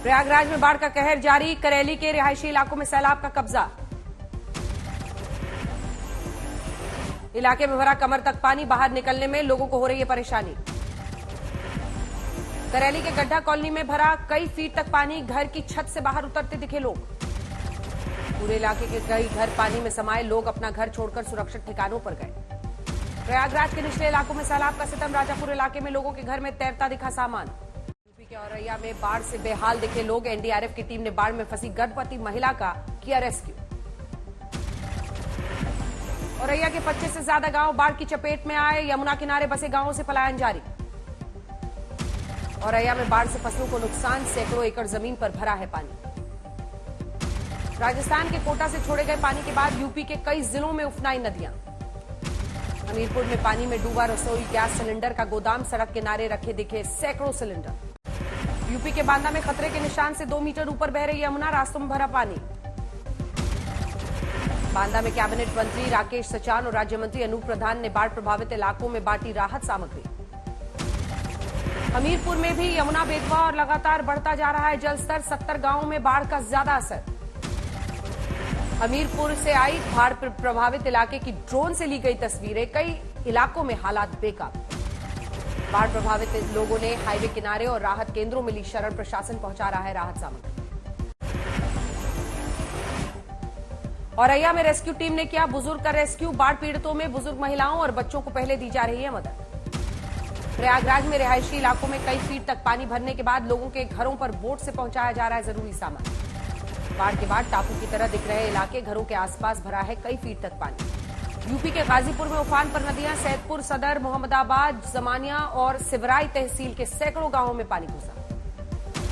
प्रयागराज में बाढ़ का कहर जारी, करेली के रिहायशी इलाकों में सैलाब का कब्जा। इलाके में भरा कमर तक पानी, बाहर निकलने में लोगों को हो रही है परेशानी। करेली के गड्ढा कॉलोनी में भरा कई फीट तक पानी, घर की छत से बाहर उतरते दिखे लोग। पूरे इलाके के कई घर पानी में समाये, लोग अपना घर छोड़कर सुरक्षित ठिकानों पर गए। प्रयागराज के निचले इलाकों में सैलाब का सितम, राजापुर इलाके में लोगों के घर में तैरता दिखा सामान। यूपी के औरैया में बाढ़ से बेहाल दिखे लोग, एनडीआरएफ की टीम ने बाढ़ में फंसी गर्भवती महिला का किया रेस्क्यू। औरैया के 25 से ज्यादा गांव बाढ़ की चपेट में आए, यमुना किनारे बसे गांवों से पलायन जारी। औरैया में बाढ़ से फसलों को नुकसान, सैकड़ों एकड़ जमीन पर भरा है पानी। राजस्थान के कोटा से छोड़े गए पानी के बाद यूपी के कई जिलों में उफनाई नदियां। हमीरपुर में पानी में डूबा रसोई गैस सिलेंडर का गोदाम, सड़क किनारे रखे दिखे सैकड़ों सिलेंडर। यूपी के बांदा में खतरे के निशान से 2 मीटर ऊपर बह रही यमुना, रास्तों में भरा पानी। बांदा में कैबिनेट मंत्री राकेश सचान और राज्य मंत्री अनूप प्रधान ने बाढ़ प्रभावित इलाकों में बांटी राहत सामग्री। हमीरपुर में भी यमुना बेतवा और लगातार बढ़ता जा रहा है जलस्तर, 70 गांवों में बाढ़ का ज्यादा असर। हमीरपुर से आई बाढ़ प्रभावित इलाके की ड्रोन से ली गई तस्वीरें, कई इलाकों में हालात बेकाबू। बाढ़ प्रभावित लोगों ने हाईवे किनारे और राहत केंद्रों में ली शरण, प्रशासन पहुंचा रहा है राहत सामग्री। औरैया में रेस्क्यू टीम ने किया बुजुर्ग का रेस्क्यू, बाढ़ पीड़ितों में बुजुर्ग महिलाओं और बच्चों को पहले दी जा रही है मदद। प्रयागराज में रिहायशी इलाकों में कई फीट तक पानी भरने के बाद लोगों के घरों पर बोट से पहुंचाया जा रहा है जरूरी सामान। बाढ़ के बाद टापू की तरह दिख रहे इलाके, घरों के आसपास भरा है कई फीट तक पानी। यूपी के गाजीपुर में उफान पर नदियां, सैदपुर, सदर, मोहम्मदाबाद, जमानिया और सिवराई तहसील के सैकड़ों गांवों में पानी घुसा।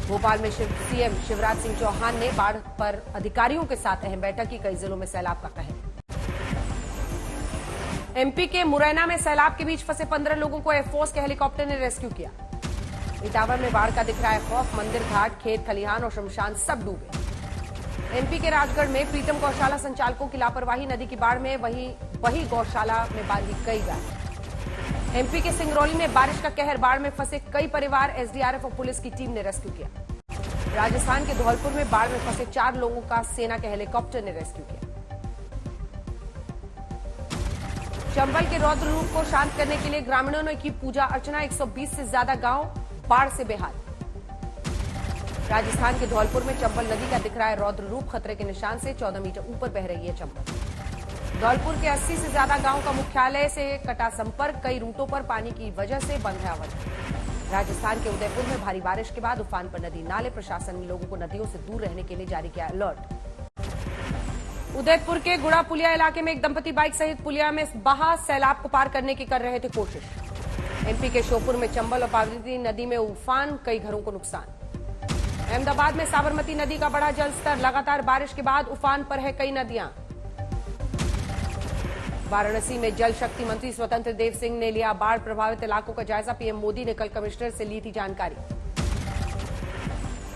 भोपाल में सीएम शिवराज सिंह चौहान ने बाढ़ पर अधिकारियों के साथ अहम बैठक की, कई जिलों में सैलाब का कहर। एमपी के मुरैना में सैलाब के बीच फंसे 15 लोगों को एयरफोर्स के हेलीकॉप्टर ने रेस्क्यू किया। इटावा में बाढ़ का दिख रहा है खौफ, मंदिर घाट, खेत खलिहान और शमशान सब डूबे। एमपी के राजगढ़ में प्रीतम गौशाला संचालकों की लापरवाही, नदी की बाढ़ में वही गौशाला में बांधी कई गाय। एमपी के सिंगरौली में बारिश का कहर, बाढ़ में फंसे कई परिवार, एसडीआरएफ और पुलिस की टीम ने रेस्क्यू किया। राजस्थान के धौलपुर में बाढ़ में फंसे 4 लोगों का सेना के हेलीकॉप्टर ने रेस्क्यू किया। चंबल के रौद्र रूप को शांत करने के लिए ग्रामीणों ने की पूजा अर्चना, 120 से ज्यादा गांव बाढ़ से बेहाल। राजस्थान के धौलपुर में चंबल नदी का दिख रहा है रौद्र रूप, खतरे के निशान से 14 मीटर ऊपर बह रही है चंबल। धौलपुर के 80 से ज्यादा गांव का मुख्यालय से कटा संपर्क, कई रूटों पर पानी की वजह से बंद है आवाजाही। राजस्थान के उदयपुर में भारी बारिश के बाद उफान पर नदी नाले, प्रशासन ने लोगों को नदियों से दूर रहने के लिए जारी किया अलर्ट। उदयपुर के गुड़ा पुलिया इलाके में एक दंपति बाइक सहित पुलिया में बहा सैलाब को पार करने की कर रहे थे कोशिश। एमपी के श्योपुर में चंबल और पार्वती नदी में उफान, कई घरों को नुकसान। अहमदाबाद में साबरमती नदी का बढ़ा जलस्तर, लगातार बारिश के बाद उफान पर है कई नदियां। वाराणसी में जल शक्ति मंत्री स्वतंत्र देव सिंह ने लिया बाढ़ प्रभावित इलाकों का जायजा, पीएम मोदी ने कल कमिश्नर से ली थी जानकारी।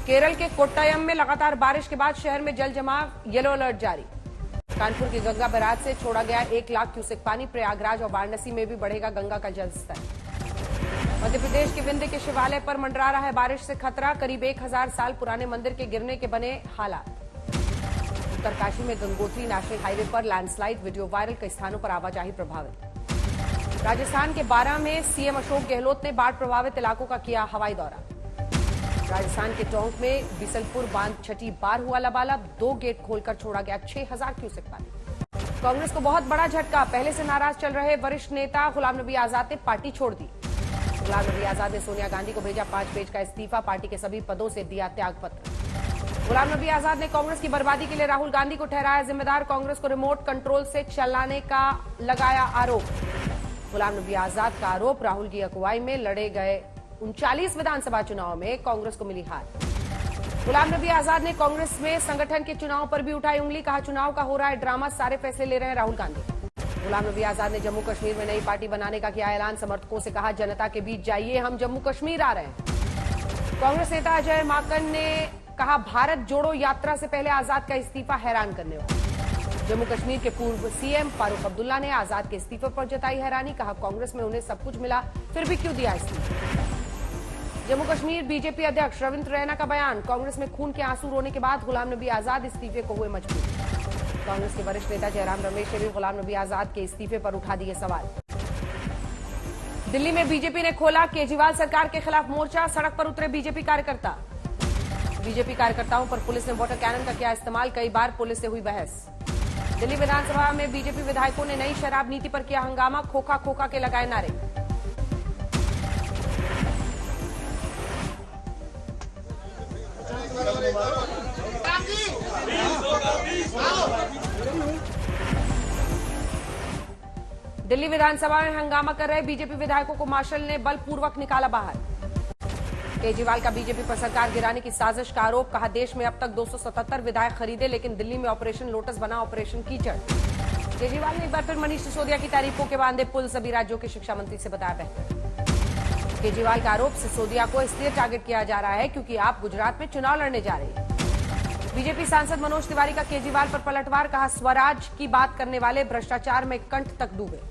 केरल के कोट्टायम में लगातार बारिश के बाद शहर में जल जमाव, येलो अलर्ट जारी। कानपुर की गंगा बैराज से छोड़ा गया 1 लाख क्यूसेक पानी, प्रयागराज और वाराणसी में भी बढ़ेगा गंगा का जलस्तर। मध्य प्रदेश के विंध्य के शिवालय पर मंडरा रहा है बारिश से खतरा, करीब 1000 साल पुराने मंदिर के गिरने के बने हालात। उत्तरकाशी में गंगोत्री नेशनल हाईवे पर लैंडस्लाइड, वीडियो वायरल, कई स्थानों पर आवाजाही प्रभावित। राजस्थान के बारां में सीएम अशोक गहलोत ने बाढ़ प्रभावित इलाकों का किया हवाई दौरा। राजस्थान के टोंक में बिसलपुर बांध छठी बार हुआ लबालब, 2 गेट खोलकर छोड़ा गया 6000 क्यूसेक पानी। कांग्रेस को बहुत बड़ा झटका, पहले से नाराज चल रहे वरिष्ठ नेता गुलाम नबी आजाद ने पार्टी छोड़ दी। गुलाम नबी आजाद ने सोनिया गांधी को भेजा 5 पेज का इस्तीफा, पार्टी के सभी पदों से दिया त्यागपत्र। गुलाम नबी आजाद ने कांग्रेस की बर्बादी के लिए राहुल गांधी को ठहराया जिम्मेदार, कांग्रेस को रिमोट कंट्रोल से चलाने का लगाया आरोप। गुलाम नबी आजाद का आरोप, राहुल की अगुवाई में लड़े गए 39 विधानसभा चुनाव में कांग्रेस को मिली हार। गुलाम नबी आजाद ने कांग्रेस में संगठन के चुनाव पर भी उठाई उंगली, कहा चुनाव का हो रहा है ड्रामा, सारे फैसले ले रहे हैं राहुल गांधी। गुलाम नबी आजाद ने जम्मू कश्मीर में नई पार्टी बनाने का किया ऐलान, समर्थकों से कहा जनता के बीच जाइए, हम जम्मू कश्मीर आ रहे हैं। कांग्रेस नेता अजय माकन ने कहा भारत जोड़ो यात्रा से पहले आजाद का इस्तीफा हैरान करने वाला। जम्मू कश्मीर के पूर्व सीएम फारूक अब्दुल्ला ने आजाद के इस्तीफे पर जताई हैरानी, कहा कांग्रेस में उन्हें सब कुछ मिला फिर भी क्यों दिया इस्तीफा। जम्मू कश्मीर बीजेपी अध्यक्ष रविंद्र रैना का बयान, कांग्रेस में खून के आंसू रोने के बाद गुलाम नबी आजाद इस्तीफे को हुए मजबूर। कांग्रेस के वरिष्ठ नेता जयराम रमेश ने भी गुलाम नबी आजाद के इस्तीफे पर उठा दिए सवाल। दिल्ली में बीजेपी ने खोला केजरीवाल सरकार के खिलाफ मोर्चा, सड़क पर उतरे बीजेपी कार्यकर्ता। बीजेपी कार्यकर्ताओं पर पुलिस ने वाटर कैनन का किया इस्तेमाल, कई बार पुलिस से हुई बहस। दिल्ली विधानसभा में बीजेपी विधायकों ने नई शराब नीति पर किया हंगामा, खोखा खोखा के लगाए नारे। दिल्ली विधानसभा में हंगामा कर रहे बीजेपी विधायकों को मार्शल ने बलपूर्वक निकाला बाहर। केजरीवाल का बीजेपी पर सरकार गिराने की साजिश का आरोप, कहा देश में अब तक 277 विधायक खरीदे लेकिन दिल्ली में ऑपरेशन लोटस बना ऑपरेशन कीचड़। केजरीवाल ने एक बार फिर मनीष सिसोदिया की तारीफों के बांधे पुल, सभी राज्यों के शिक्षा मंत्री से बताया बेहतर। केजरीवाल का आरोप, सिसोदिया को इसलिए टारगेट किया जा रहा है क्योंकि आप गुजरात में चुनाव लड़ने जा रहे हैं। बीजेपी सांसद मनोज तिवारी का केजरीवाल पर पलटवार, कहा स्वराज की बात करने वाले भ्रष्टाचार में कंठ तक डूबे।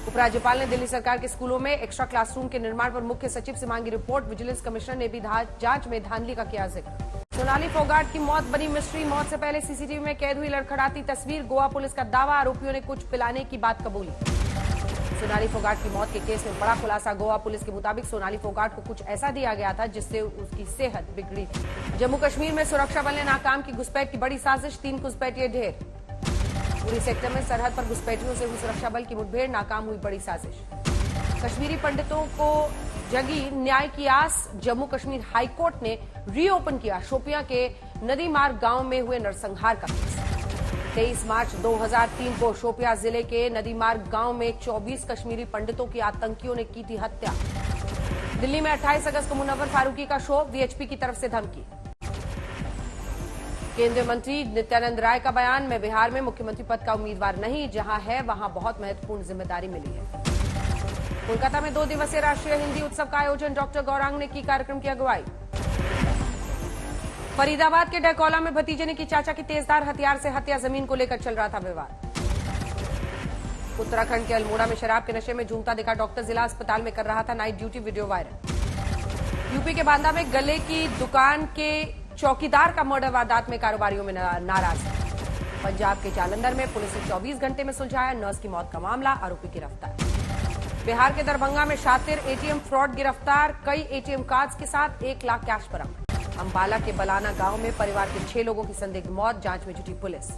उपराज्यपाल ने दिल्ली सरकार के स्कूलों में एक्स्ट्रा क्लासरूम के निर्माण पर मुख्य सचिव से मांगी रिपोर्ट, विजिलेंस कमिश्नर ने भी जांच में धांधली का किया जिक्र। सोनाली फोगाट की मौत बनी मिस्ट्री, मौत से पहले सीसीटीवी में कैद हुई लड़खड़ाती तस्वीर, गोवा पुलिस का दावा, आरोपियों ने कुछ पिलाने की बात कबूली। सोनाली फोगाट की मौत के केस में बड़ा खुलासा, गोवा पुलिस के मुताबिक सोनाली फोगाट को कुछ ऐसा दिया गया था जिससे उसकी सेहत बिगड़ी थी। जम्मू कश्मीर में सुरक्षा बल ने नाकाम की घुसपैठ की बड़ी साजिश, 3 घुसपैठिए ढेर। पूरी सेक्टर में सरहद पर घुसपैठियों से हुई सुरक्षा बल की मुठभेड़, नाकाम हुई बड़ी साजिश। कश्मीरी पंडितों को जगी न्याय की आस, जम्मू कश्मीर हाईकोर्ट ने रीओपन किया शोपियां के नदी मार्ग गांव में हुए नरसंहार का केस। 23 मार्च 2003 को शोपियां जिले के नदी मार्ग गांव में 24 कश्मीरी पंडितों की आतंकियों ने की थी हत्या। दिल्ली में 28 अगस्त को मुनव्वर फारूकी का शो, वीएचपी की तरफ से धमकी। केंद्रीय मंत्री नित्यानंद राय का बयान, मैं बिहार में मुख्यमंत्री पद का उम्मीदवार नहीं, जहां है वहां बहुत महत्वपूर्ण जिम्मेदारी मिली है। कोलकाता में 2 दिवसीय राष्ट्रीय हिंदी उत्सव का आयोजन, डॉक्टर गौरांग ने की कार्यक्रम की अगुवाई। फरीदाबाद के डहकौला में भतीजे ने की चाचा की तेजधार हथियार से हत्या, जमीन को लेकर चल रहा था विवाद। उत्तराखंड के अल्मोड़ा में शराब के नशे में झूमता दिखा डॉक्टर, जिला अस्पताल में कर रहा था night duty, video viral. UP के बांदा में गले की दुकान के चौकीदार का मर्डर वारदात में कारोबारियों में नाराज। पंजाब के जालंधर में पुलिस ने 24 घंटे में सुलझाया नर्स की मौत का मामला, आरोपी गिरफ्तार। बिहार के दरभंगा में शातिर एटीएम फ्रॉड गिरफ्तार, कई एटीएम कार्ड्स के साथ 1 लाख कैश बरामद। अंबाला के बलाना गांव में परिवार के 6 लोगों की संदिग्ध मौत, जांच में जुटी पुलिस।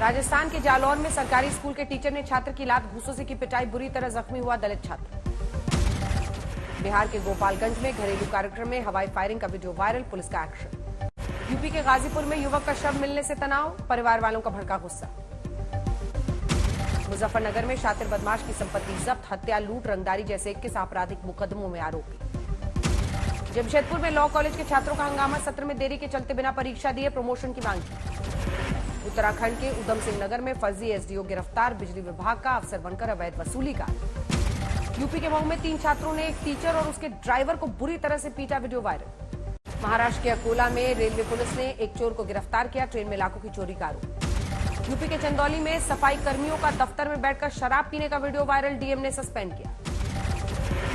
राजस्थान के जालौर में सरकारी स्कूल के टीचर ने छात्र की लात घूंसों से की पिटाई, बुरी तरह जख्मी हुआ दलित छात्र। बिहार के गोपालगंज में घरेलू कार्यक्रम में हवाई फायरिंग का वीडियो वायरल, पुलिस का एक्शन। यूपी के गाजीपुर में युवक का शव मिलने से तनाव, परिवार वालों का भड़का गुस्सा। मुजफ्फरनगर में शातिर बदमाश की संपत्ति जब्त, हत्या, लूट, रंगदारी जैसे 21 आपराधिक मुकदमों में आरोपी। जमशेदपुर में लॉ कॉलेज के छात्रों का हंगामा, सत्र में देरी के चलते बिना परीक्षा दिए प्रमोशन की मांग की। उत्तराखंड के उधम सिंह नगर में फर्जी एसडीओ गिरफ्तार, बिजली विभाग का अफसर बनकर अवैध वसूली का। यूपी के मऊ में 3 छात्रों ने एक टीचर और उसके ड्राइवर को बुरी तरह से पीटा, वीडियो वायरल। महाराष्ट्र के अकोला में रेलवे पुलिस ने एक चोर को गिरफ्तार किया, ट्रेन में लाखों की चोरी का आरोप। यूपी के चंदौली में सफाई कर्मियों का दफ्तर में बैठकर शराब पीने का वीडियो वायरल, डीएम ने सस्पेंड किया।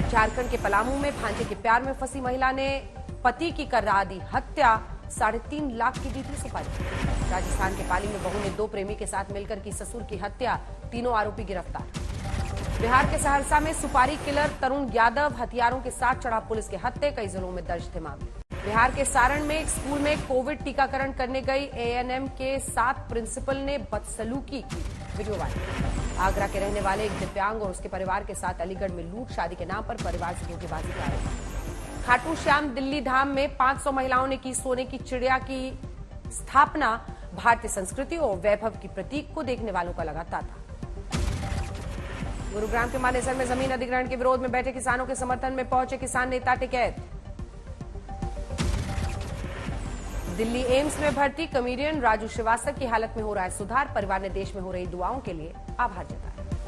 झारखंड के पलामू में भांजे के प्यार में फंसी महिला ने पति की करा दी हत्या, 3.5 लाख की दी थी सुपारी। राजस्थान के पाली में बहू ने 2 प्रेमी के साथ मिलकर की ससुर की हत्या, तीनों आरोपी गिरफ्तार। बिहार के सहरसा में सुपारी किलर तरुण यादव हथियारों के साथ चढ़ा पुलिस के हत्थे, कई जिलों में दर्ज थे मामले। बिहार के सारण में एक स्कूल में कोविड टीकाकरण करने गई एएनएम के 7 प्रिंसिपल ने बदसलूकी की, वीडियो वायरल। आगरा के रहने वाले एक दिव्यांग और उसके परिवार के साथ अलीगढ़ में लूट, शादी के नाम पर परिवार से धोखेबाजी का आरोप। खाटू श्याम दिल्ली धाम में 500 महिलाओं ने की सोने की चिड़िया की स्थापना, भारतीय संस्कृति और वैभव की प्रतीक को देखने वालों का लगा तांता। गुरुग्राम के मानेसर में जमीन अधिग्रहण के विरोध में बैठे किसानों के समर्थन में पहुंचे किसान नेता टिकैत। दिल्ली एम्स में भर्ती कॉमेडियन राजू श्रीवास्तव की हालत में हो रहा है सुधार, परिवार ने देश में हो रही दुआओं के लिए आभार जताया।